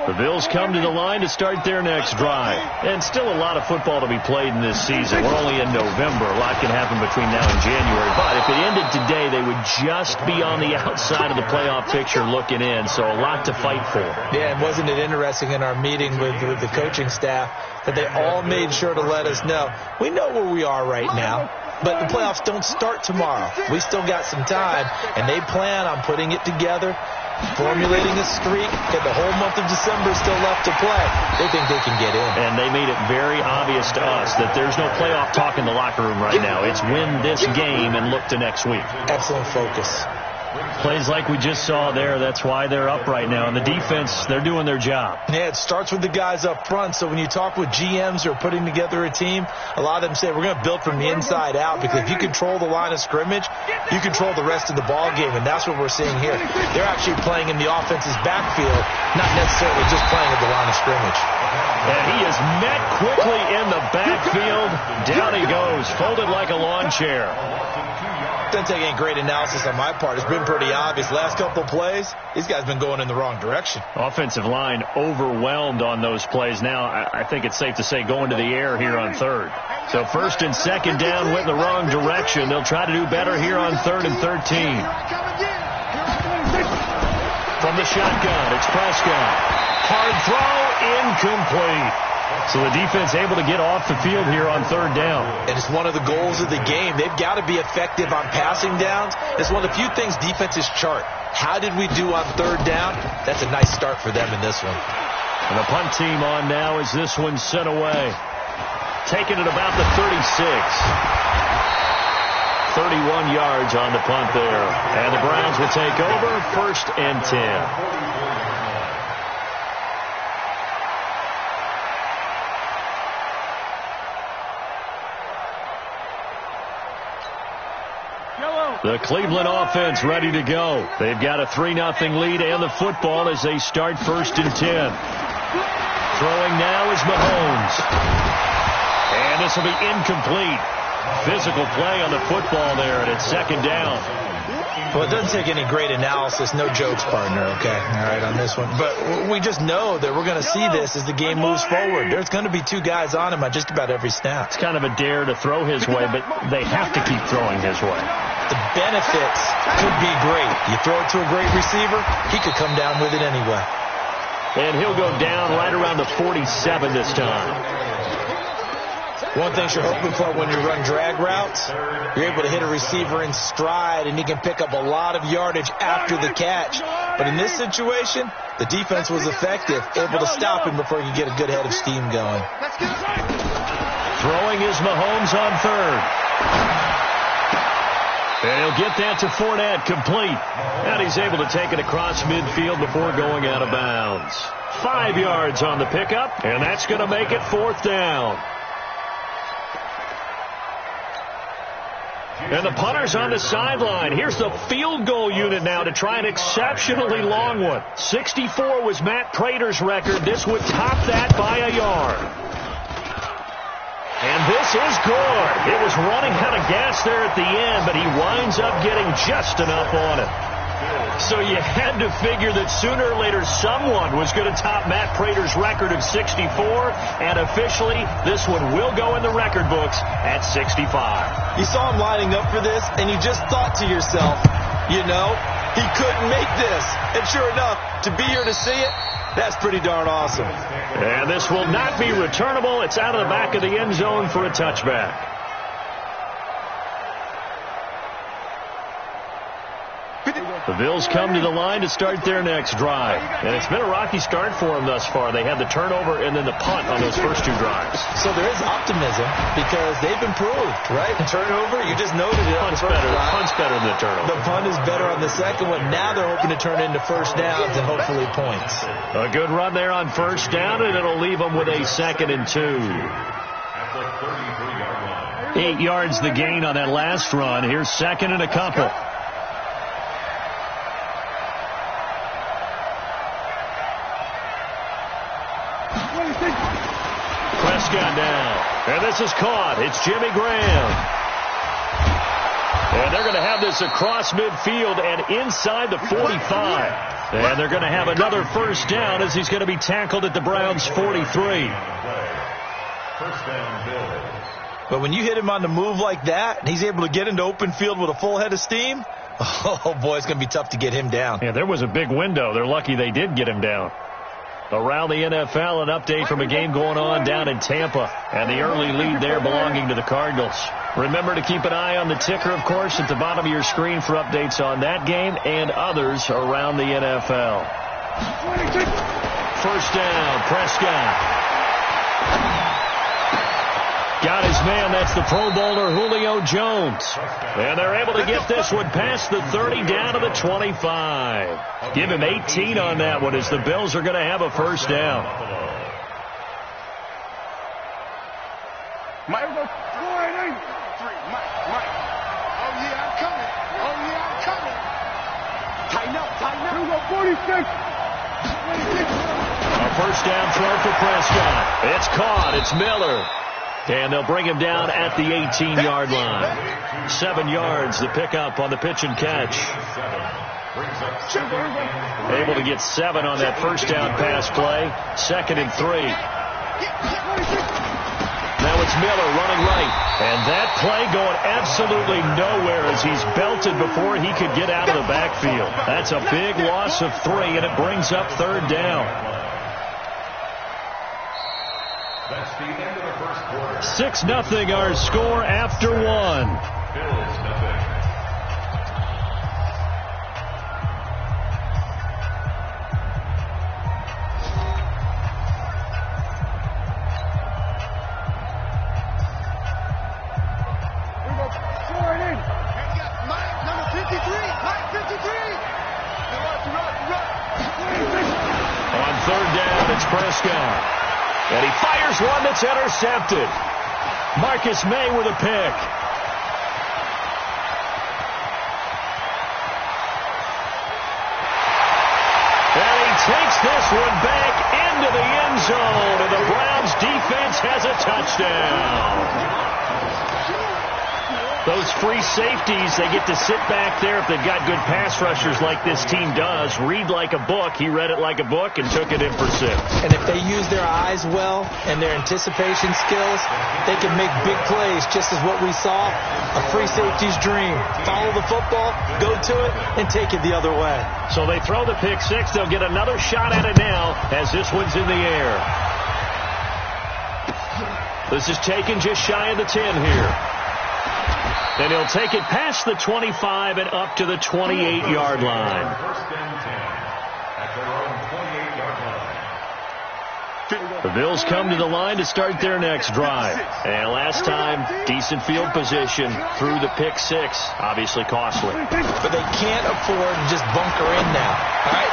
The Bills come to the line to start their next drive. And still a lot of football to be played in this season. We're only in November. A lot can happen between now and January. But if it ended today, they would just be on the outside of the playoff picture looking in. So a lot to fight for. Yeah, and wasn't it interesting in our meeting with the coaching staff that they all made sure to let us know, we know where we are right now, but the playoffs don't start tomorrow. We still got some time, and they plan on putting it together, formulating a streak, and the whole month of December is still left to play. They think they can get in. And they made it very obvious to us that there's no playoff talk in the locker room right now. It's win this game and look to next week. Excellent focus. Plays like we just saw there, that's why they're up right now. And the defense, they're doing their job. Yeah, it starts with the guys up front. So when you talk with GMs who are putting together a team, a lot of them say we're going to build from the inside out, because if you control the line of scrimmage, you control the rest of the ball game, and that's what we're seeing here. They're actually playing in the offense's backfield, not necessarily just playing at the line of scrimmage. And he is met quickly in the backfield. Down he goes, folded like a lawn chair. Doesn't take any great analysis on my part. It's been pretty obvious. Last couple of plays, these guys have been going in the wrong direction. Offensive line overwhelmed on those plays. Now, I think it's safe to say going to the air here on third. So first and second down went in the wrong direction. They'll try to do better here on 3rd and 13. From the shotgun, it's Prescott. Hard throw, incomplete. So the defense able to get off the field here on 3rd down. And it's one of the goals of the game. They've got to be effective on passing downs. It's one of the few things defenses chart. How did we do on 3rd down? That's a nice start for them in this one. And the punt team on now as this one's sent away. Taking it about the 36. 31 yards on the punt there. And the Browns will take over 1st and 10. The Cleveland offense ready to go. They've got a 3-0 lead and the football as they start 1st and 10. Throwing now is Mahomes. And this will be incomplete. Physical play on the football there, and it's 2nd down. Well, it doesn't take any great analysis. No jokes, partner, okay? All right, on this one. But we just know that we're going to see this as the game moves forward. There's going to be 2 guys on him on just about every snap. It's kind of a dare to throw his way, but they have to keep throwing his way. The benefits could be great. You throw it to a great receiver, he could come down with it anyway. And he'll go down right around the 47 this time. One thing you're hoping for when you run drag routes, you're able to hit a receiver in stride, and he can pick up a lot of yardage after the catch. But in this situation, the defense was effective, able to stop him before he could get a good head of steam going. Throwing is Mahomes on 3rd. And he'll get that to Fournette, complete. And he's able to take it across midfield before going out of bounds. 5 yards on the pickup, and that's going to make it 4th down. And the punter's on the sideline. Here's the field goal unit now to try an exceptionally long one. 64 was Matt Prater's record. This would top that by a yard. And this is good. It was running out of gas there at the end, but he winds up getting just enough on it. So you had to figure that sooner or later someone was going to top Matt Prater's record of 64, and officially this one will go in the record books at 65. You saw him lining up for this, and you just thought to yourself, you know, he couldn't make this. And sure enough, to be here to see it, that's pretty darn awesome. And this will not be returnable. It's out of the back of the end zone for a touchback. The Bills come to the line to start their next drive. And it's been a rocky start for them thus far. They had the turnover and then the punt on those first 2 drives. So there is optimism because they've improved, right? The turnover, you just noted it. Punt's better than the turnover. The punt is better on the second one. Now they're hoping to turn into first downs and hopefully points. A good run there on first down, and it'll leave them with a 2nd and 2. 8 yards the gain on that last run. Here's 2nd and a couple. Prescott now. And this is caught. It's Jimmy Graham. And they're going to have this across midfield and inside the 45. And they're going to have another first down as he's going to be tackled at the Browns' 43. But when you hit him on the move like that, and he's able to get into open field with a full head of steam, oh, boy, it's going to be tough to get him down. Yeah, there was a big window. They're lucky they did get him down. Around the NFL, an update from a game going on down in Tampa, and the early lead there belonging to the Cardinals. Remember to keep an eye on the ticker, of course, at the bottom of your screen for updates on that game and others around the NFL. First down, Prescott. Got his man. That's the Pro Bowler Julio Jones. And they're able to get this one past the 30 down to the 25. Give him 18 on that one as the Bills are going to have a first down. Mike. Oh, yeah, I'm coming. Tighten up. 46. A first down throw for Prescott. It's caught. It's Miller. And they'll bring him down at the 18-yard line. 7 yards, the pickup on the pitch and catch. Able to get 7 on that first down pass play. 2nd and 3. Now it's Miller running right. And that play going absolutely nowhere as he's belted before he could get out of the backfield. That's a big loss of 3, and it brings up 3rd down. That's the end of the first quarter. 6-0 our score after 1. Bills nothing. Number 53. On 3rd down, it's Prescott. And he fires one that's intercepted. Marcus May with a pick. And he takes this one back into the end zone. And the Browns defense has a touchdown. Those free safeties, they get to sit back there if they've got good pass rushers like this team does. Read like a book. He read it like a book and took it in for 6. And if they use their eyes well and their anticipation skills, they can make big plays, just as what we saw, a free safety's dream. Follow the football, go to it, and take it the other way. So they throw the pick 6. They'll get another shot at it now as this one's in the air. This is taken just shy of the 10 here. And he'll take it past the 25 and up to the 28-yard line. First and 10 at their own 28-yard line. The Bills come to the line to start their next drive. And last time, decent field position through the pick 6. Obviously costly. But they can't afford to just bunker in now. All right,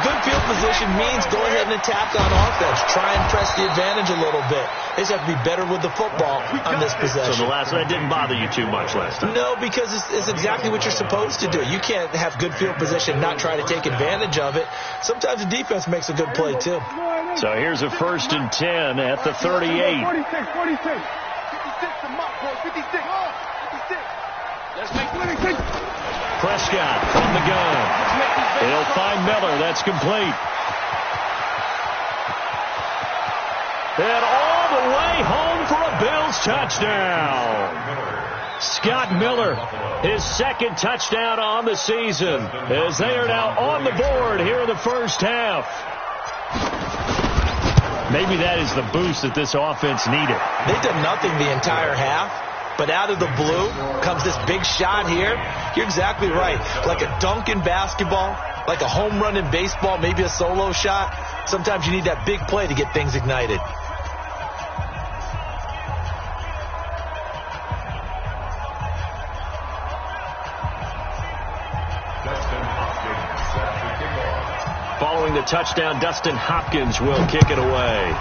good field position means go ahead and attack on offense. Try and press the advantage a little bit. They just have to be better with the football on this possession. So that didn't bother you too much last time? No, because it's exactly what you're supposed to do. You can't have good field position, not try to take advantage of it. Sometimes the defense makes a good play, too. So here's a 1st and 10 at the 38. 46. 56 to Mott, boy. 56. Let's make 26. Prescott from the gun. He'll find Miller. That's complete. And all the way home for a Bills touchdown. Scott Miller, his 2nd touchdown on the season, as they are now on the board here in the first half. Maybe that is the boost that this offense needed. They've done nothing the entire half, but out of the blue comes this big shot here. You're exactly right. Like a dunk in basketball, like a home run in baseball, maybe a solo shot. Sometimes you need that big play to get things ignited. Following the touchdown, Dustin Hopkins will kick it away.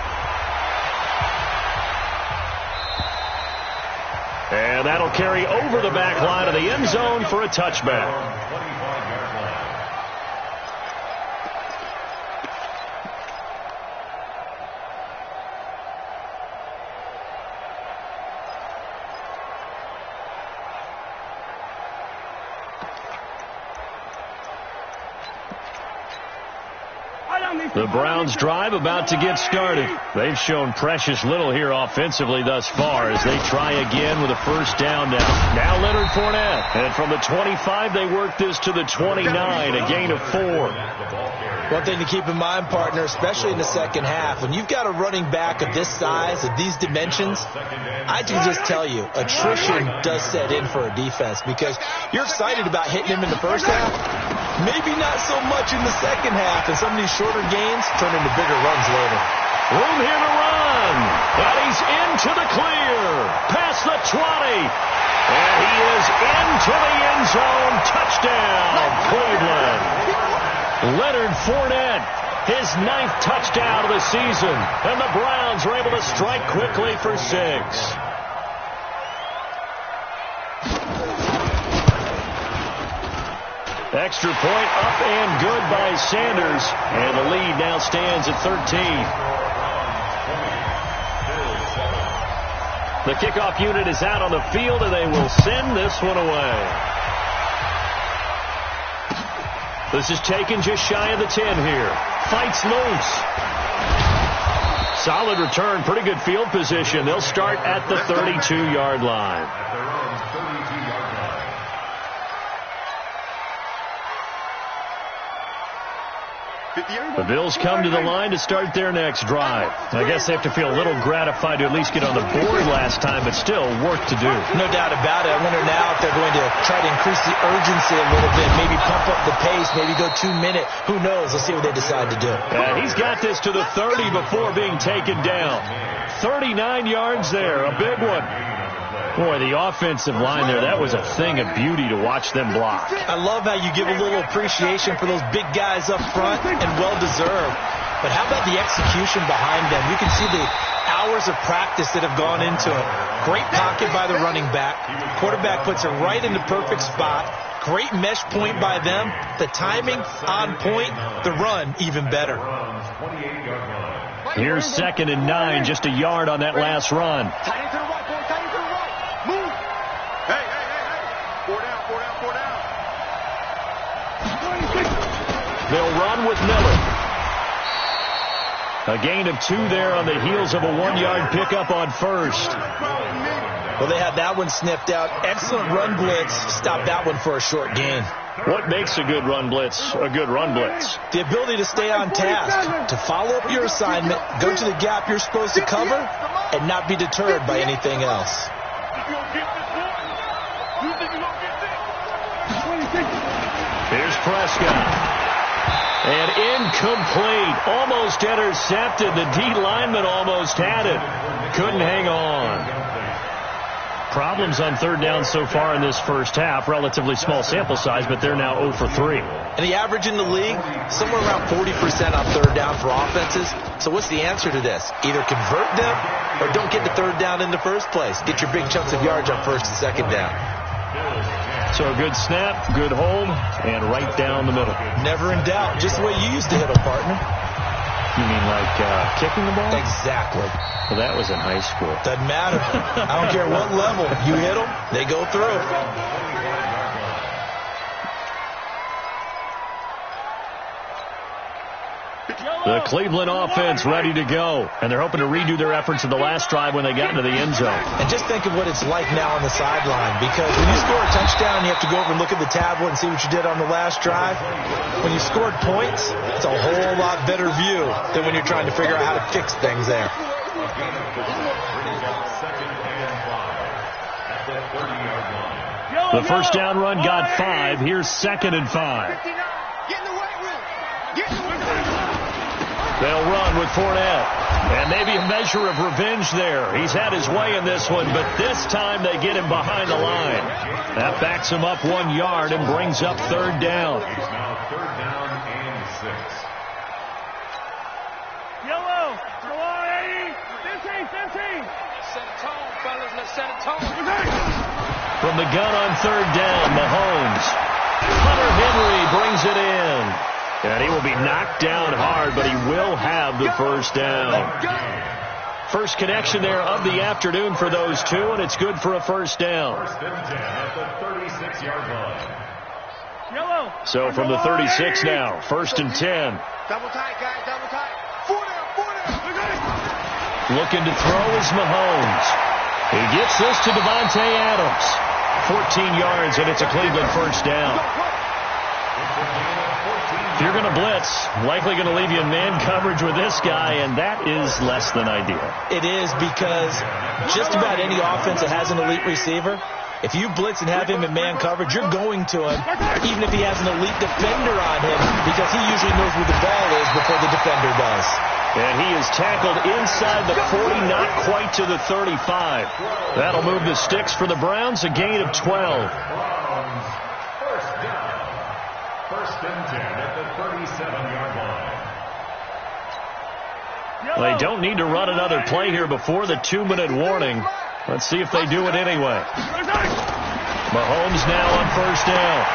And that'll carry over the back line of the end zone for a touchback. The Browns drive about to get started. They've shown precious little here offensively thus far as they try again with a first down now. Now Leonard Fournette. And from the 25, they work this to the 29, a gain of 4. One thing to keep in mind, partner, especially in the second half, when you've got a running back of this size, of these dimensions, I can just tell you, attrition does set in for a defense because you're excited about hitting him in the first half. Maybe not so much in the second half, and some of these shorter gains turn into bigger runs later. Room here to run, and he's into the clear, past the 20, and he is into the end zone. Touchdown, Cleveland. Leonard Fournette, his 9th touchdown of the season, and the Browns are able to strike quickly for 6. Extra point up and good by Sanders, and the lead now stands at 13. The kickoff unit is out on the field, and they will send this one away. This is taken just shy of the 10 here. Fights loose. Solid return, pretty good field position. They'll start at the 32-yard line. The Bills come to the line to start their next drive. I guess they have to feel a little gratified to at least get on the board last time, but still work to do. No doubt about it. I wonder now if they're going to try to increase the urgency a little bit, maybe pump up the pace, maybe go 2 minute. Who knows? Let's see what they decide to do. He's got this to the 30 before being taken down. 39 yards there, a big one. Boy, the offensive line there, that was a thing of beauty to watch them block. I love how you give a little appreciation for those big guys up front, and well-deserved. But how about the execution behind them? You can see the hours of practice that have gone into it. Great pocket by the running back. Quarterback puts it right in the perfect spot. Great mesh point by them. The timing on point. The run even better. Here's 2nd and 9, just a yard on that last run. They'll run with Miller. A gain of 2 there on the heels of a 1-yard pickup on first. Well, they had that one sniffed out. Excellent run blitz. Stop that one for a short gain. What makes a good run blitz a good run blitz? The ability to stay on task, to follow up your assignment, go to the gap you're supposed to cover, and not be deterred by anything else. Here's Prescott. And incomplete. Almost intercepted. The D lineman almost had it. Couldn't hang on. Problems on 3rd down so far in this first half. Relatively small sample size, but they're now 0 for 3. And the average in the league, somewhere around 40% on 3rd down for offenses. So what's the answer to this? Either convert them or don't get the 3rd down in the first place. Get your big chunks of yards on 1st and 2nd down. So a good snap, good hold, and right down the middle. Never in doubt. Just the way you used to hit them, partner. You mean like kicking the ball? Exactly. Well, that was in high school. Doesn't matter. I don't care what level. You hit them, they go through. The Cleveland offense ready to go. And they're hoping to redo their efforts in the last drive when they got into the end zone. And just think of what it's like now on the sideline. Because when you score a touchdown, you have to go over and look at the tablet and see what you did on the last drive. When you scored points, it's a whole lot better view than when you're trying to figure out how to fix things there. The first down run got 5. Here's 2nd and 5. They'll run with Fournette. And maybe a measure of revenge there. He's had his way in this one, but this time they get him behind the line. That backs him up 1 yard and brings up 3rd down. Yellow, go on, 80. 15. Set a tone, fellas. Let's set a tone. From the gun on 3rd down, Mahomes. Hunter Henry brings it in. And he will be knocked down hard, but he will have the first down. First connection there of the afternoon for those two, and it's good for a first down. First and 10 at the 36-yard line. Yellow. So from the 36 now, 1st and 10. Double tight, guys. Double tight. 4 down. Looking to throw is Mahomes. He gets this to Devontae Adams. 14 yards, and it's a Cleveland first down. If you're going to blitz, likely going to leave you in man coverage with this guy, and that is less than ideal. It is, because just about any offense that has an elite receiver, if you blitz and have him in man coverage, you're going to him, even if he has an elite defender on him, because he usually knows where the ball is before the defender does. And he is tackled inside the 40, not quite to the 35. That'll move the sticks for the Browns, a gain of 12. First down. 1st and 10 at the 37-yard line. They don't need to run another play here before the 2-minute warning. Let's see if they do it anyway. Mahomes now on 1st down.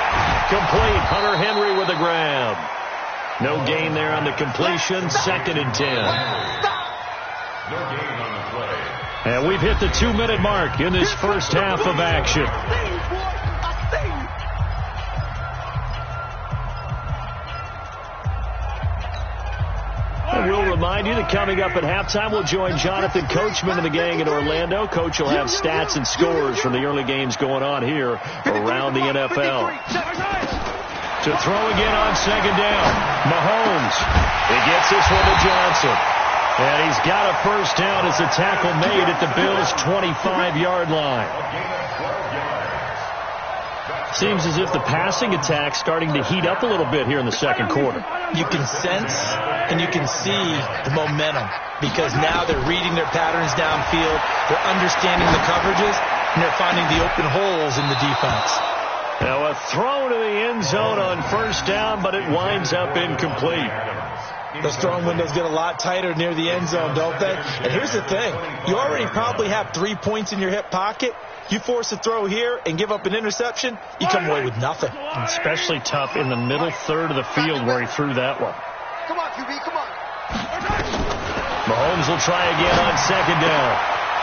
Complete. Hunter Henry with a grab. No gain there on the completion. 2nd and 10. No gain on the play. And we've hit the 2-minute mark in this first half of action. And we'll remind you that coming up at halftime, we'll join Jonathan Coachman and the gang in Orlando. Coach will have stats and scores from the early games going on here around the NFL. To throw again on 2nd down. Mahomes. He gets this one to Johnson. And he's got a first down as a tackle made at the Bills' 25-yard line. Seems as if the passing attack's starting to heat up a little bit here in the second quarter. You can sense and you can see the momentum, because now they're reading their patterns downfield, they're understanding the coverages, and they're finding the open holes in the defense. Now a throw to the end zone on 1st down, but it winds up incomplete. Those throwing windows get a lot tighter near the end zone, don't they? And here's the thing. You already probably have 3 points in your hip pocket. You force a throw here and give up an interception, you come away with nothing. Especially tough in the middle third of the field where he threw that one. Come on, QB, come on. Mahomes will try again on 2nd down.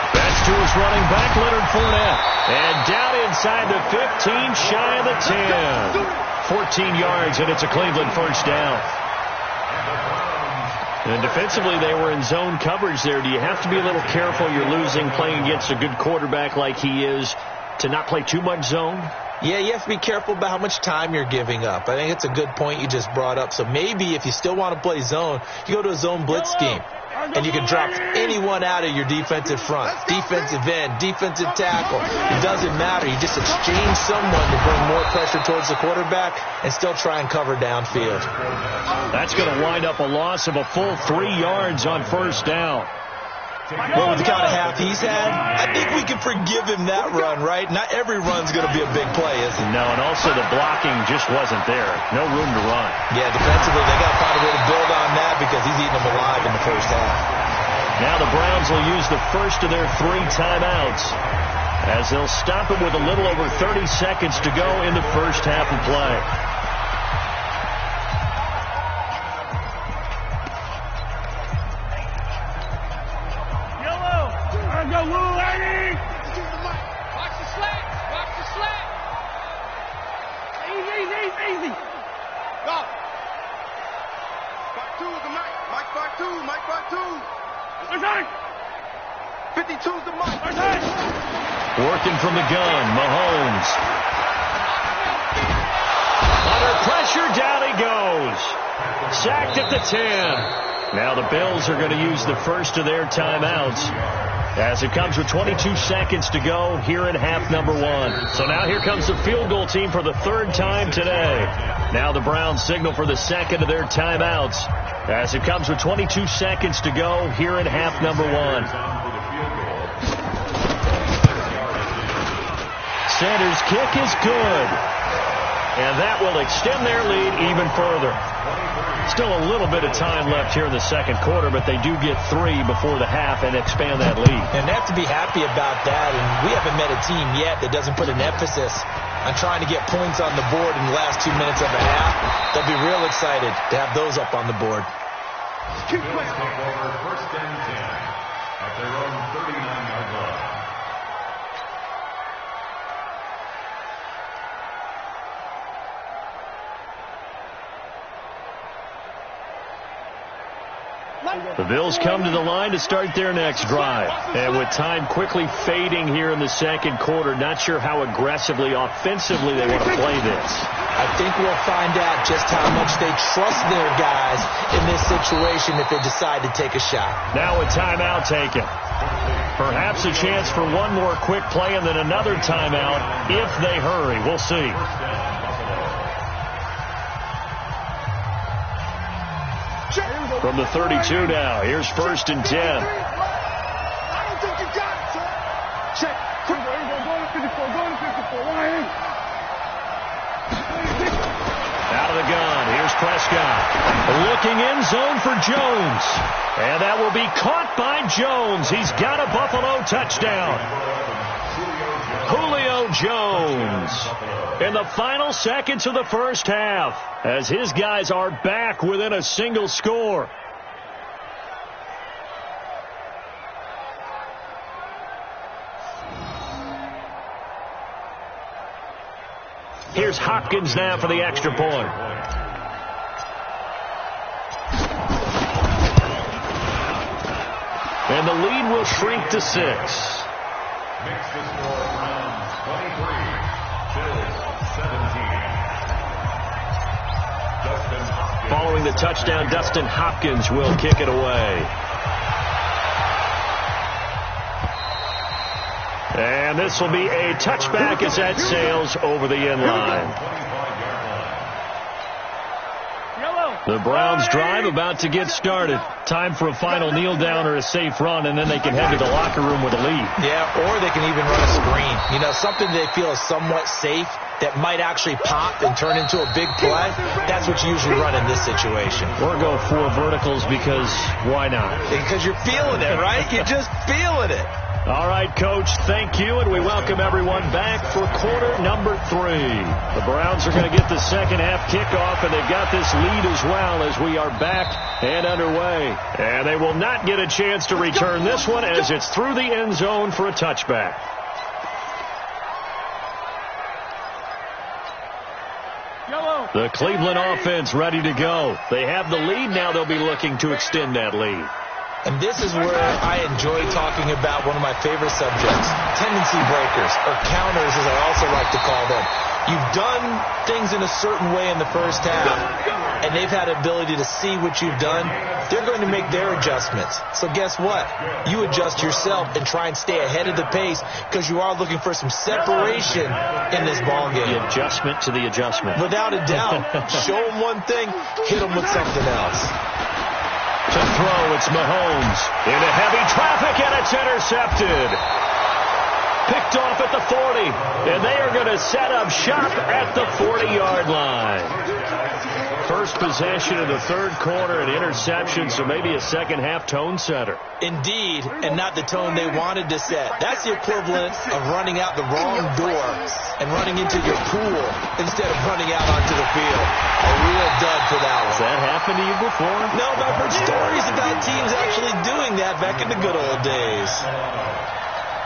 That's to his running back, Leonard Fournette. And down inside the 15, shy of the 10. 14 yards, and it's a Cleveland first down. And defensively, they were in zone coverage there. Do you have to be a little careful? You're losing, playing against a good quarterback like he is, to not play too much zone? Yeah, you have to be careful about how much time you're giving up. I think it's a good point you just brought up. So maybe if you still want to play zone, you go to a zone blitz scheme. And you can drop anyone out of your defensive front, defensive end, defensive tackle. It doesn't matter. You just exchange someone to bring more pressure towards the quarterback and still try and cover downfield. That's going to wind up a loss of a full 3 yards on 1st down. Well, with the kind of half he's had, I think we can forgive him that run, right? Not every run's going to be a big play, is it? No, and also the blocking just wasn't there. No room to run. Yeah, defensively, they got to find a way to build on that, because he's eating them alive in the first half. Now the Browns will use the first of their 3 timeouts, as they'll stop it with a little over 30 seconds to go in the first half of play. Go, Lou, lady! Watch the slant! Watch the slant! Easy! Go! Part 2 is the mic. Mike part 2. Mike part 2. Okay. 52's the mic. Okay. Working from the gun, Mahomes. Under pressure, down he goes. Sacked at the 10. Now the Bills are going to use the first of their timeouts, as it comes with 22 seconds to go here in half number 1. So now here comes the field goal team for the 3rd time today. Now the Browns signal for the second of their timeouts, as it comes with 22 seconds to go here in half number 1. Sanders' kick is good, and that will extend their lead even further. Still a little bit of time left here in the second quarter, but they do get 3 before the half and expand that lead. And they have to be happy about that, and we haven't met a team yet that doesn't put an emphasis on trying to get points on the board in the last 2 minutes of a half. They'll be real excited to have those up on the board. Bills take over 1st and 10 at their own 39-yard line. The Bills come to the line to start their next drive. And with time quickly fading here in the second quarter, not sure how aggressively, offensively they want to play this. I think we'll find out just how much they trust their guys in this situation if they decide to take a shot. Now a timeout taken. Perhaps a chance for one more quick play and then another timeout if they hurry. We'll see. From the 32 now, here's 1st and 10. I don't think you got it, sir. Check. Go to 54. Out of the gun, here's Prescott. Looking in zone for Jones. And that will be caught by Jones. He's got a Buffalo touchdown. Julio Jones in the final seconds of the first half as his guys are back within a single score. Here's Hopkins now for the extra point. And the lead will shrink to 6. Makes the score Browns 23, Bills 17. Following the touchdown, Dustin Hopkins will kick it away. And this will be a touchback as that sails over the end line. The Browns drive about to get started. Time for a final kneel down or a safe run, and then they can head to the locker room with a lead. Yeah, or they can even run a screen. You know, something they feel is somewhat safe that might actually pop and turn into a big play. That's what you usually run in this situation. Or go 4 verticals because why not? Because you're feeling it, right? You're just feeling it. All right, Coach, thank you, and we welcome everyone back for quarter number 3. The Browns are going to get the second half kickoff, and they've got this lead as well as we are back and underway. And they will not get a chance to return this one as it's through the end zone for a touchback. The Cleveland offense ready to go. They have the lead. Now they'll be looking to extend that lead. And this is where I enjoy talking about one of my favorite subjects, tendency breakers, or counters as I also like to call them. You've done things in a certain way in the first half, and they've had ability to see what you've done. They're going to make their adjustments. So guess what? You adjust yourself and try and stay ahead of the pace because you are looking for some separation in this ball game. The adjustment to the adjustment. Without a doubt. Show them one thing, hit them with something else. To throw, it's Mahomes. Into heavy traffic, and it's intercepted. Picked off at the 40. And they are going to set up shop at the 40-yard line. First possession of the third quarter, an interception, so maybe a second-half tone setter. Indeed, and not the tone they wanted to set. That's the equivalent of running out the wrong door and running into your pool instead of running out onto the field. A real dud for that one. Has that happened to you before? No, but I've heard stories about teams actually doing that back in the good old days.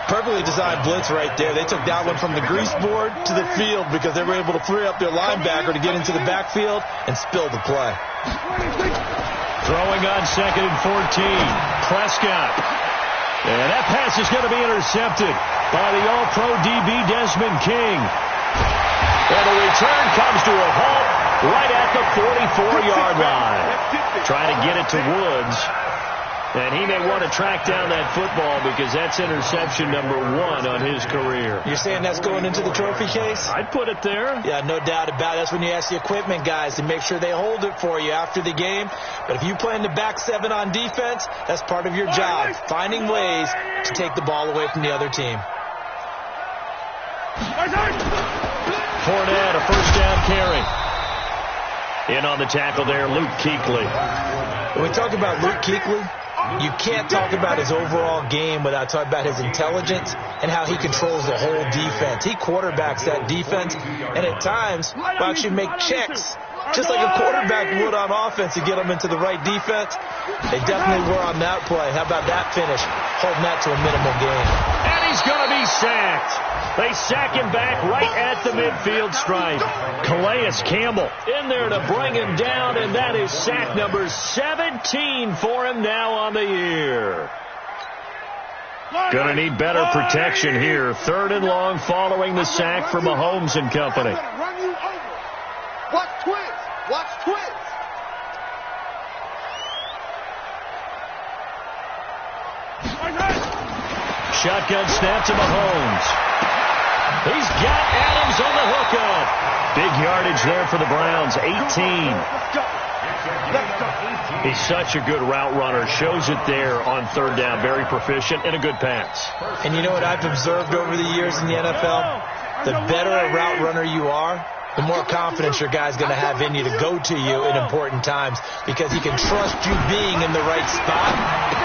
Perfectly designed blitz right there. They took that one from the grease board to the field because they were able to free up their linebacker to get into the backfield and spill the play. Throwing on 2nd and 14. Prescott. And that pass is going to be intercepted by the All-Pro DB Desmond King. And the return comes to a halt right at the 44-yard line. Trying to get it to Woods. And he may want to track down that football because that's interception number 1 on his career. You're saying that's going into the trophy case? I'd put it there. Yeah, no doubt about it. That's when you ask the equipment guys to make sure they hold it for you after the game. But if you play in the back 7 on defense, that's part of your job, finding ways to take the ball away from the other team. Fournette, a first down carry. In on the tackle there, Luke Kuechly. When we talk about Luke Kuechly, you can't talk about his overall game without talking about his intelligence and how he controls the whole defense. He quarterbacks that defense, and at times will actually make checks, just like a quarterback would on offense to get them into the right defense. They definitely were on that play. How about that finish? Holding that to a minimal gain. And he he's going to be sacked. They sack him back right at the midfield stripe. Calais Campbell in there to bring him down, and that is sack number 17 for him now on the year. Going to need better protection here. 3rd and long following the sack for Mahomes and company. Watch twist. Watch twist. Shotgun snap to Mahomes. He's got Adams on the hookup. Big yardage there for the Browns, 18. He's such a good route runner. Shows it there on 3rd down. Very proficient and a good pass. And you know what I've observed over the years in the NFL? The better a route runner you are, the more confidence your guy's going to have in you to go to you in important times because he can trust you being in the right spot,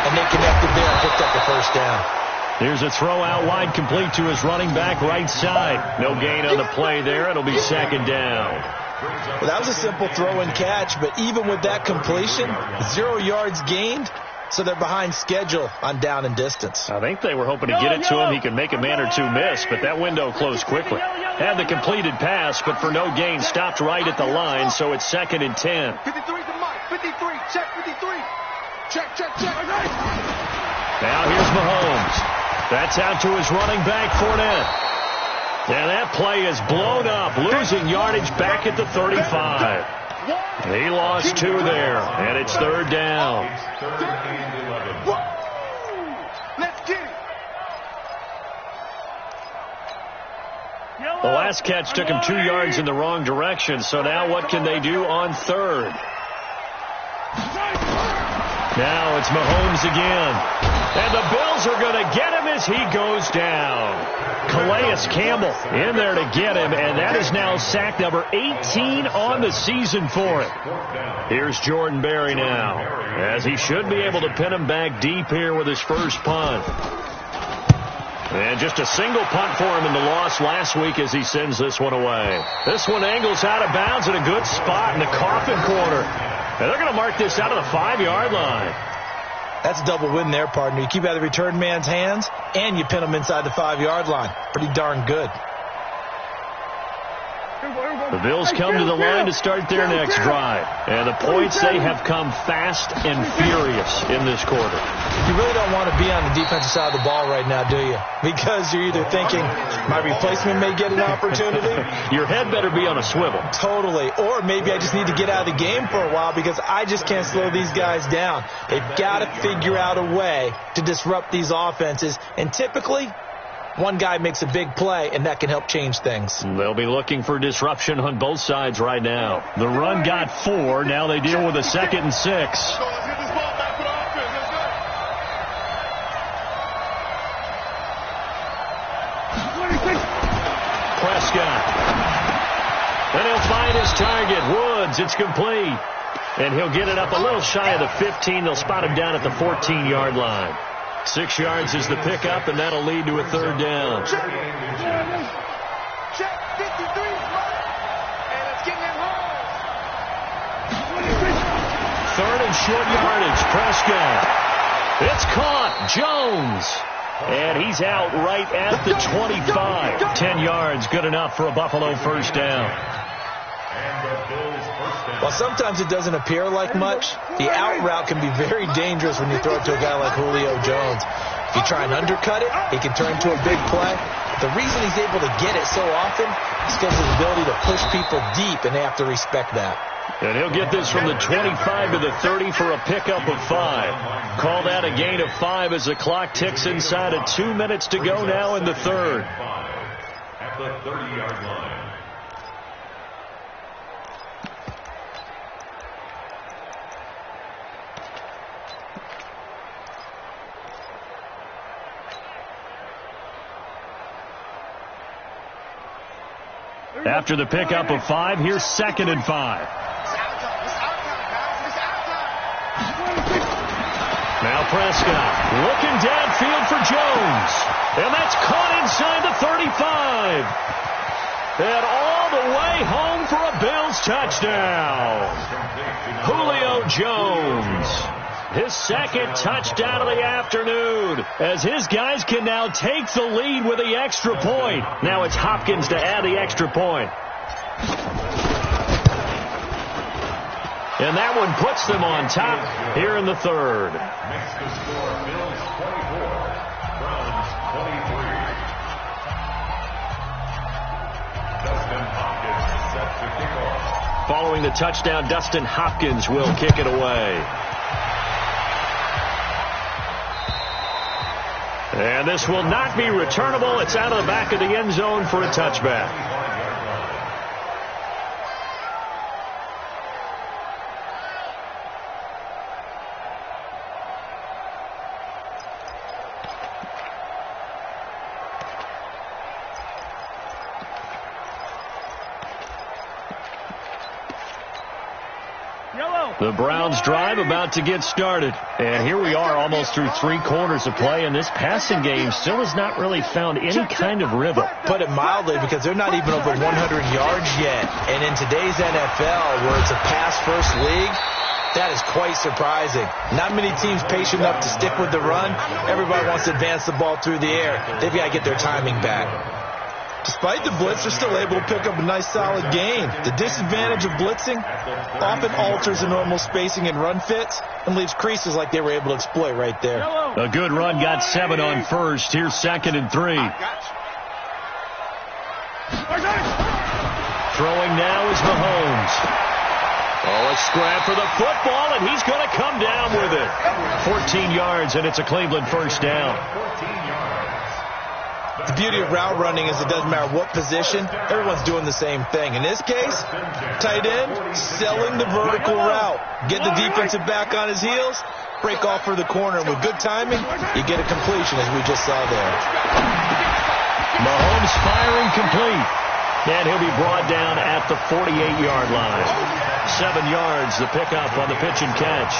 and they connected there and picked up the 1st down. Here's a throw out wide, complete to his running back right side. No gain on the play there. It'll be 2nd down. Well, that was a simple throw and catch, but even with that completion, 0 yards gained, so they're behind schedule on down and distance. I think they were hoping to get it to him. He could make a man or two miss, but that window closed quickly. Had the completed pass, but for no gain, stopped right at the line, so it's 2nd and 10. 53 to Mike. 53. Check 53. Check. Now here's Mahomes. That's out to his running back, Fournette. And that play is blown up, losing yardage back at the 35. He lost 2 there, and it's 3rd down. Let's get it. The last catch took him 2 yards in the wrong direction, so now what can they do on 3rd? Now it's Mahomes again. And the Bills are going to get him as he goes down. Calais Campbell in there to get him, and that is now sack number 18 on the season for him. Here's Jordan Berry now, as he should be able to pin him back deep here with his first punt. And just a single punt for him in the loss last week as he sends this one away. This one angles out of bounds in a good spot in the coffin corner. And they're going to mark this out of the 5-yard line. That's a double win there, partner. You keep out of the return man's hands, and you pin him inside the 5-yard line. Pretty darn good. The Bills come to the line to start their next drive. And the points, they have come fast and furious in this quarter. You really don't want to be on the defensive side of the ball right now, do you? Because you're either thinking, my replacement may get an opportunity. Your head better be on a swivel. Totally. Or maybe I just need to get out of the game for a while because I just can't slow these guys down. They've got to figure out a way to disrupt these offenses. And typically, one guy makes a big play, and that can help change things. They'll be looking for disruption on both sides right now. The run got 4. Now they deal with a 2nd and 6. Prescott. And he'll find his target. Woods, it's complete. And he'll get it up a little shy of the 15. They'll spot him down at the 14-yard line. 6 yards is the pickup, and that'll lead to a 3rd down. Check 53, and it's getting it home. 3rd and short yardage. Prescott. It's caught. Jones. And he's out right at the 25. 10 yards, good enough for a Buffalo 1st down. While sometimes it doesn't appear like much, the out route can be very dangerous when you throw it to a guy like Julio Jones. If you try and undercut it, it can turn into a big play. But the reason he's able to get it so often is because of his ability to push people deep, and they have to respect that. And he'll get this from the 25 to the 30 for a pickup of 5. Call that a gain of 5 as the clock ticks inside of 2 minutes to go now in the 3rd. At the 30-yard line. After the pickup of 5, here's 2nd and 5. Now Prescott looking downfield for Jones. And that's caught inside the 35. And all the way home for a Bills touchdown. Julio Jones. his second touchdown of the afternoon, as his guys can now take the lead with the extra point. Now it's Hopkins to add the extra point. And that one puts them on top here in the third. Makes the score Bills 24, Browns 23. Dustin Hopkins set to kick off. Following the touchdown, Dustin Hopkins will kick it away. And this will not be returnable. It's out of the back of the end zone for a touchback. The Browns drive about to get started. And here we are almost through 3 quarters of play, and this passing game still has not really found any kind of rhythm. Put it mildly, because they're not even over 100 yards yet. And in today's NFL, where it's a pass-first league, that is quite surprising. Not many teams patient enough to stick with the run. Everybody wants to advance the ball through the air. They've got to get their timing back. Despite the blitz, they're still able to pick up a nice solid gain. The disadvantage of blitzing often alters the normal spacing and run fits and leaves creases like they were able to exploit right there. A good run, got 7 on first. Here's 2nd and 3. Throwing now is Mahomes. Oh, a scrap for the football, and he's going to come down with it. 14 yards, and it's a Cleveland first down. The beauty of route running is it doesn't matter what position, everyone's doing the same thing. In this case, tight end, selling the vertical route. Get the defensive back on his heels, break off for the corner, and with good timing, you get a completion, as we just saw there. Mahomes firing complete. And he'll be brought down at the 48-yard line. 7 yards, the pickup on the pitch and catch.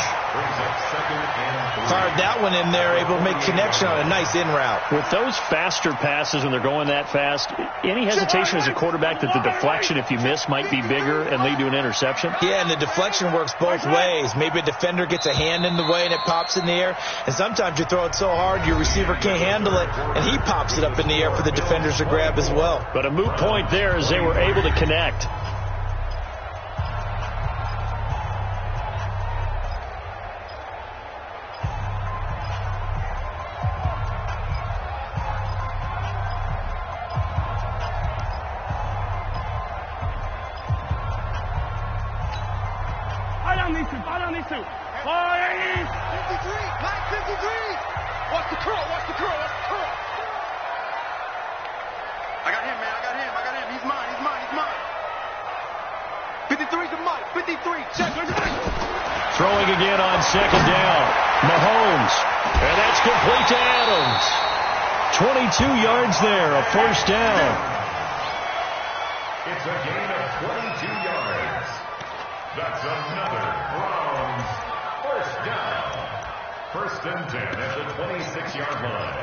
Fired that one in there, able to make connection on a nice in route. With those faster passes, and they're going that fast, any hesitation as a quarterback that the deflection, if you miss, might be bigger and lead to an interception? Yeah, and the deflection works both ways. Maybe a defender gets a hand in the way and it pops in the air. And sometimes you throw it so hard your receiver can't handle it, and he pops it up in the air for the defenders to grab as well. But a moot point there as they were able to connect. Throwing again on 2nd down. Mahomes. And that's complete to Adams. 22 yards there, a first down. It's a gain of 22 yards. That's another Browns first down. 1st and 10 at the 26-yard line.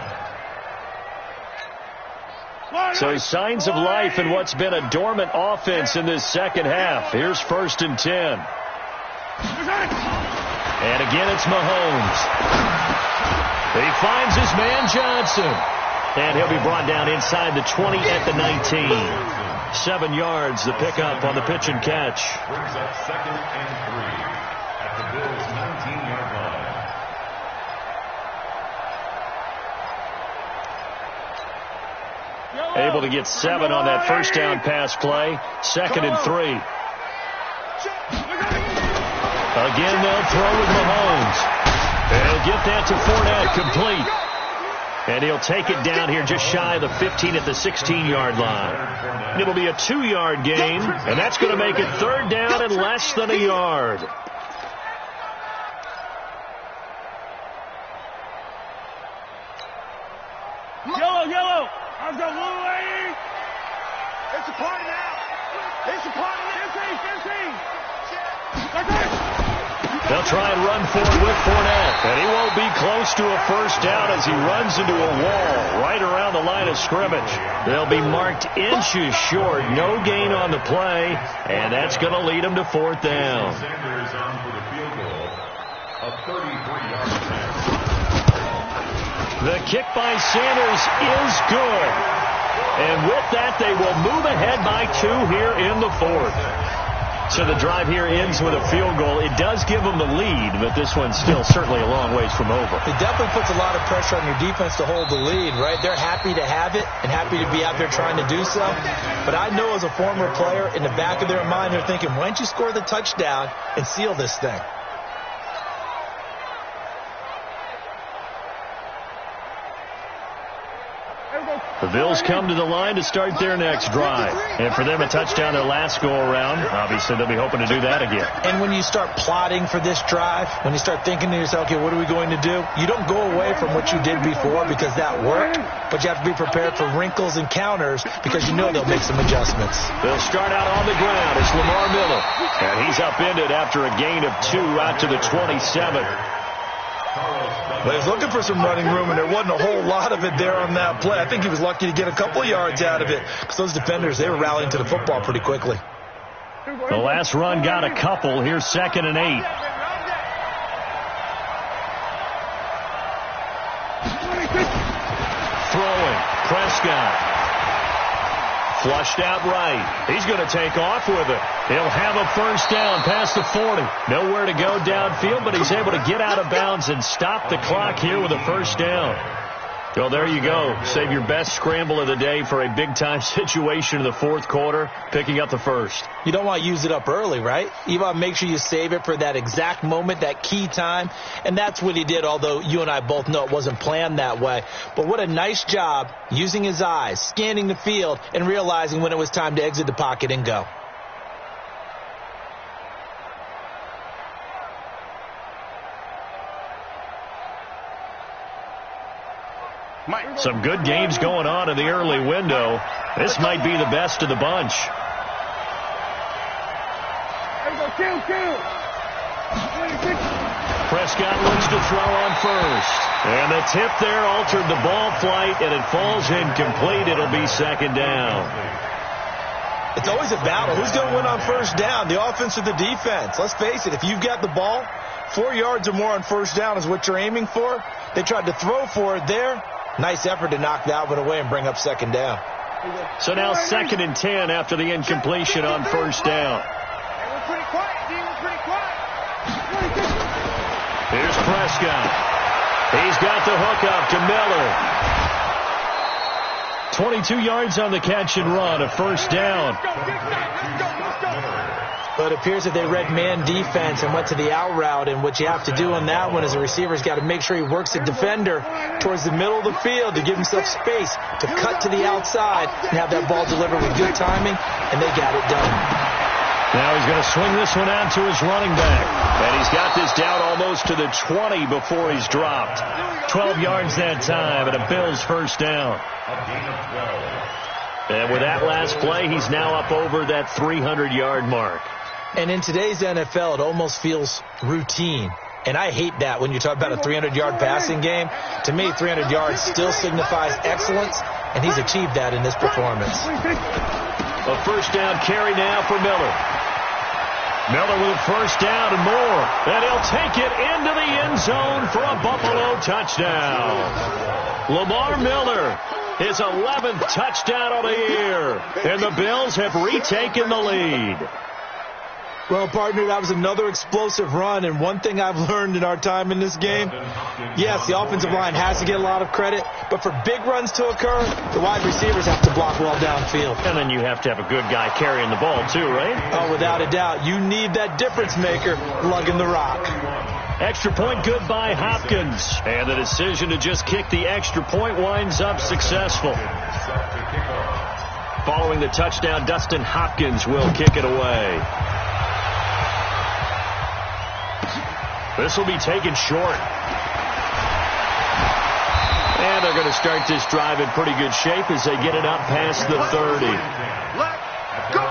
So signs of life in what's been a dormant offense in this second half. Here's 1st and 10. And again, it's Mahomes. He finds his man Johnson. And he'll be brought down inside the 20 at the 19. 7 yards, the pickup on the pitch and catch. Brings up 2nd and 3 at the Bills' 19-yard line. Able to get 7 on that first down pass play. 2nd and 3. Again, they'll throw with Mahomes. And he'll get that to Fournette, complete. And he'll take it down here just shy of the 15 at the 16-yard line. And it'll be a 2-yard gain, and that's going to make it 3rd down and less than a yard. Yellow. I've got blue lady. It's a party now. It's a party now. 15. They'll try and run forward with Fournette, and he won't be close to a first down as he runs into a wall right around the line of scrimmage. They'll be marked inches short, no gain on the play, and that's going to lead them to 4th down. Sanders on for the field goal. A 33-yard pass. The kick by Sanders is good. And with that, they will move ahead by 2 here in the 4th. So the drive here ends with a field goal. It does give them the lead, but this one's still certainly a long ways from over. It definitely puts a lot of pressure on your defense to hold the lead, right? They're happy to have it and happy to be out there trying to do so. But I know as a former player, in the back of their mind, they're thinking, why don't you score the touchdown and seal this thing? The Bills come to the line to start their next drive. And for them, a touchdown their last go-around. Obviously, they'll be hoping to do that again. And when you start plotting for this drive, when you start thinking to yourself, okay, what are we going to do? You don't go away from what you did before because that worked, but you have to be prepared for wrinkles and counters because you know they'll make some adjustments. They'll start out on the ground. It's Lamar Miller. And he's upended after a gain of 2 out to the 27. Well, he was looking for some running room, and there wasn't a whole lot of it there on that play. I think he was lucky to get a couple of yards out of it because those defenders, they were rallying to the football pretty quickly. The last run got a couple. Here's 2nd and 8. Throwing. Prescott. Flushed out right. He's going to take off with it. He'll have a first down past the 40. Nowhere to go downfield, but he's able to get out of bounds and stop the clock here with a first down. Well, there you go. Save your best scramble of the day for a big-time situation in the 4th quarter, picking up the first. You don't want to use it up early, right? You want to make sure you save it for that exact moment, that key time. And that's what he did, although you and I both know it wasn't planned that way. But what a nice job using his eyes, scanning the field, and realizing when it was time to exit the pocket and go. Some good games going on in the early window. This might be the best of the bunch. Prescott looks to throw on first. And the tip there altered the ball flight, and it falls incomplete. It'll be 2nd down. It's always a battle. Who's going to win on first down, the offense or the defense? Let's face it, if you've got the ball, 4 yards or more on first down is what you're aiming for. They tried to throw for it there. Nice effort to knock that one away and bring up 2nd down. So now 2nd and 10 after the incompletion on first down. Here's Prescott. He's got the hook up to Miller. 22 yards on the catch and run, a first down. But it appears that they read man defense and went to the out route, and what you have to do on that one is the receiver's got to make sure he works the defender towards the middle of the field to give himself space to cut to the outside and have that ball delivered with good timing, and they got it done. Now he's going to swing this one out to his running back, and he's got this down almost to the 20 before he's dropped. 12 yards that time, and a Bills first down. And with that last play, he's now up over that 300-yard mark. And in today's NFL, it almost feels routine. And I hate that when you talk about a 300-yard passing game. To me, 300 yards still signifies excellence, and he's achieved that in this performance. A first down carry now for Miller. Miller with a first down and more. And he'll take it into the end zone for a Buffalo touchdown. Lamar Miller, his 11th touchdown of the year. And the Bills have retaken the lead. Well, partner, that was another explosive run, and one thing I've learned in our time in this game, yes, the offensive line has to get a lot of credit, but for big runs to occur, the wide receivers have to block well downfield. And then you have to have a good guy carrying the ball, too, right? Oh, without a doubt. You need that difference maker lugging the rock. Extra point good by Hopkins. And the decision to just kick the extra point winds up successful. Following the touchdown, Dustin Hopkins will kick it away. This will be taken short. And they're going to start this drive in pretty good shape as they get it up past the 30. Let's go.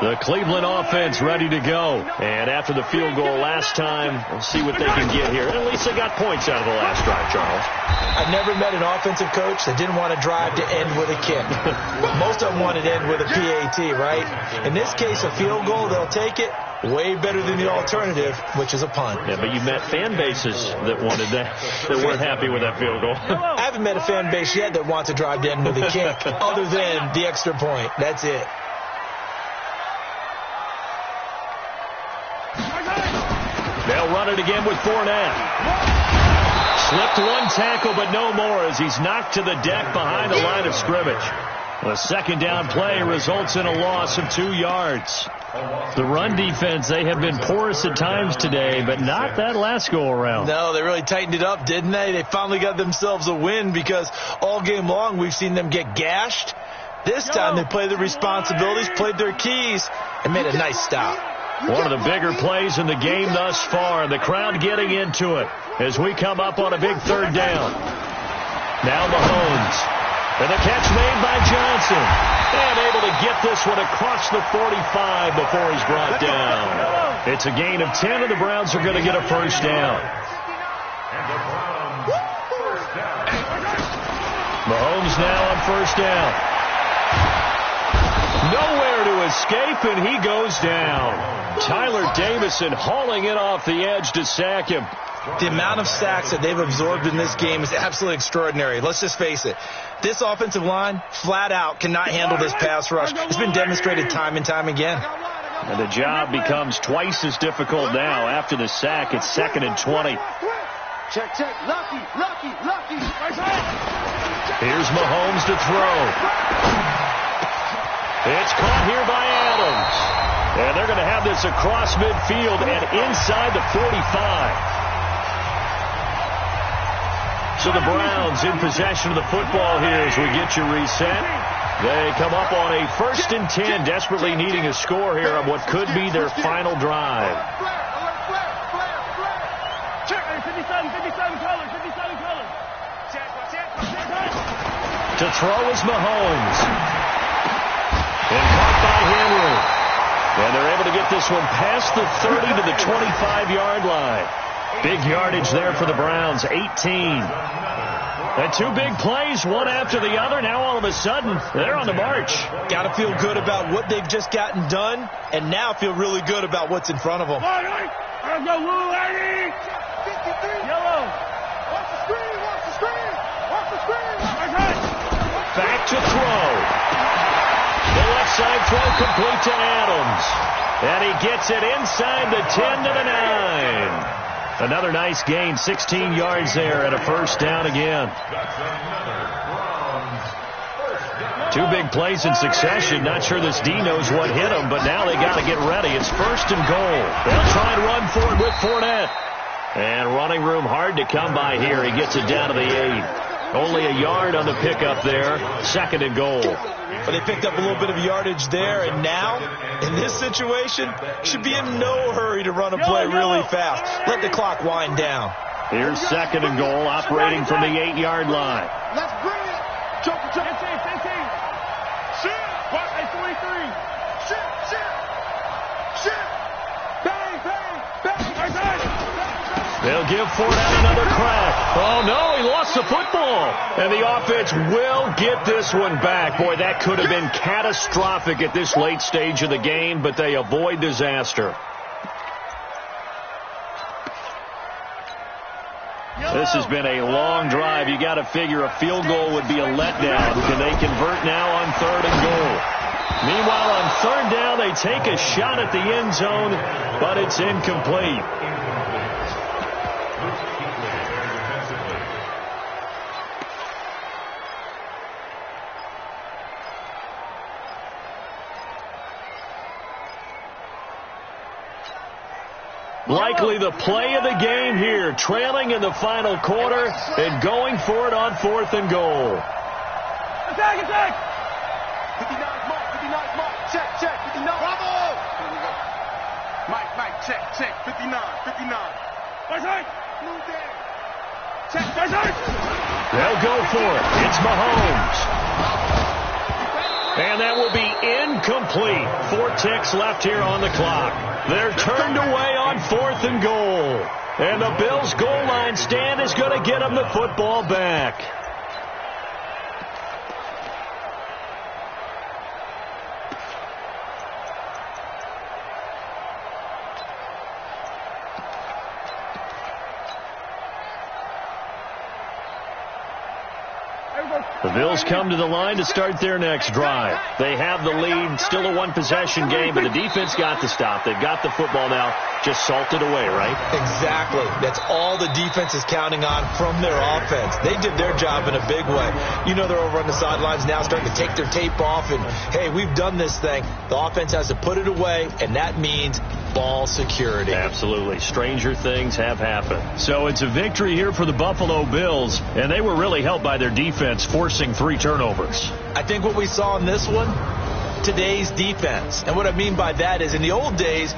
The Cleveland offense ready to go. And after the field goal last time, we'll see what they can get here. At least they got points out of the last drive, Charles. I've never met an offensive coach that didn't want to drive to end with a kick. Most of them wanted to end with a PAT, right? In this case, a field goal, they'll take it. Way better than the alternative, which is a punt. Yeah, but you met fan bases that wanted that weren't happy with that field goal. I haven't met a fan base yet that wants to drive to end with a kick, other than the extra point. That's it. They'll run it again with Fournette. Slipped one tackle, but no more as he's knocked to the deck behind the line of scrimmage. The second down play results in a loss of 2 yards. The run defense, they have been porous at times today, but not that last go-around. No, they really tightened it up, didn't they? They finally got themselves a win because all game long we've seen them get gashed. This time they played their responsibilities, played their keys, and made a nice stop. One of the bigger plays in the game thus far. The crowd getting into it as we come up on a big third down. Now Mahomes. And the catch made by Johnson. And able to get this one across the 45 before he's brought down. It's a gain of 10, and the Browns are going to get a first down. Mahomes now on first down. Nowhere to escape, and he goes down. Tyler Davison hauling it off the edge to sack him. The amount of sacks that they've absorbed in this game is absolutely extraordinary. Let's just face it. This offensive line, flat out, cannot handle this pass rush. It's been demonstrated time and time again. And the job becomes twice as difficult now. After the sack, it's 2nd and 20. Check. Lucky. Here's Mahomes to throw. It's caught here by Adams. And they're going to have this across midfield and inside the 45. So the Browns in possession of the football here as we get you reset. They come up on a 1st and 10, desperately needing a score here on what could be their final drive. To throw is Mahomes. And caught by Henry. And they're able to get this one past the 30 to the 25-yard line. Big yardage there for the Browns, 18. And 2 big plays, one after the other. Now all of a sudden, they're on the march. Got to feel good about what they've just gotten done, and now feel really good about what's in front of them. Yellow. Watch the screen. Back to throw. The left side throw complete to Adams. And he gets it inside the 10 to the 9. Another nice gain, 16 yards there and a first down again. 2 big plays in succession. Not sure this D knows what hit him, but now they got to get ready. It's 1st and goal. They'll try and run for it with Fournette. And running room hard to come by here. He gets it down to the 8. Only a yard on the pickup there. 2nd and goal. But they picked up a little bit of yardage there, and now, in this situation, should be in no hurry to run a play really fast. Let the clock wind down. Here's 2nd and goal, operating from the 8-yard line. Let's bring it. Jump. 15. Shit. What? 43. Shit. Bang. They'll give Fournette another crack. Oh, no, he lost the football. And the offense will get this one back. Boy, that could have been catastrophic at this late stage of the game, but they avoid disaster. This has been a long drive. You got to figure a field goal would be a letdown. Can they convert now on 3rd and goal? Meanwhile, on 3rd down, they take a shot at the end zone, but it's incomplete. Likely the play of the game here, trailing in the final quarter and going for it on 4th and goal. Attack! 59 mark. Check. 59. Bravo! Mike, check. 59. Right. Move there. Check. They'll go for it. It's Mahomes. And that will be Incomplete. 4 ticks left here on the clock. They're turned away on 4th and goal. And the Bills' goal line stand is going to get them the football back. The Bills come to the line to start their next drive. They have the lead, still a one-possession game, but the defense got the stop. They've got the football now, just salted away, right? Exactly. That's all the defense is counting on from their offense. They did their job in a big way. You know they're over on the sidelines now starting to take their tape off, and, hey, we've done this thing. The offense has to put it away, and that means ball security. Absolutely. Stranger things have happened. So it's a victory here for the Buffalo Bills, and they were really helped by their defense forcing 3 turnovers. I think what we saw in this one, today's defense. And what I mean by that is in the old days,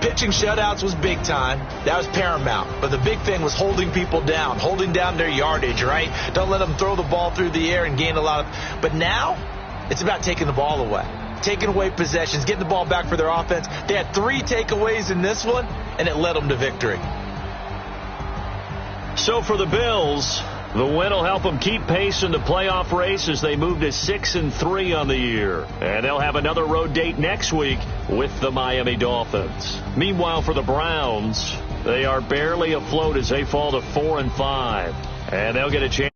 pitching shutouts was big time. That was paramount. But the big thing was holding people down, holding down their yardage, right? Don't let them throw the ball through the air and gain a lot of... But now, it's about taking the ball away. Taking away possessions, getting the ball back for their offense. They had 3 takeaways in this one, and it led them to victory. So for the Bills, the win will help them keep pace in the playoff race as they move to 6-3 on the year. And they'll have another road date next week with the Miami Dolphins. Meanwhile, for the Browns, they are barely afloat as they fall to 4-5. And they'll get a chance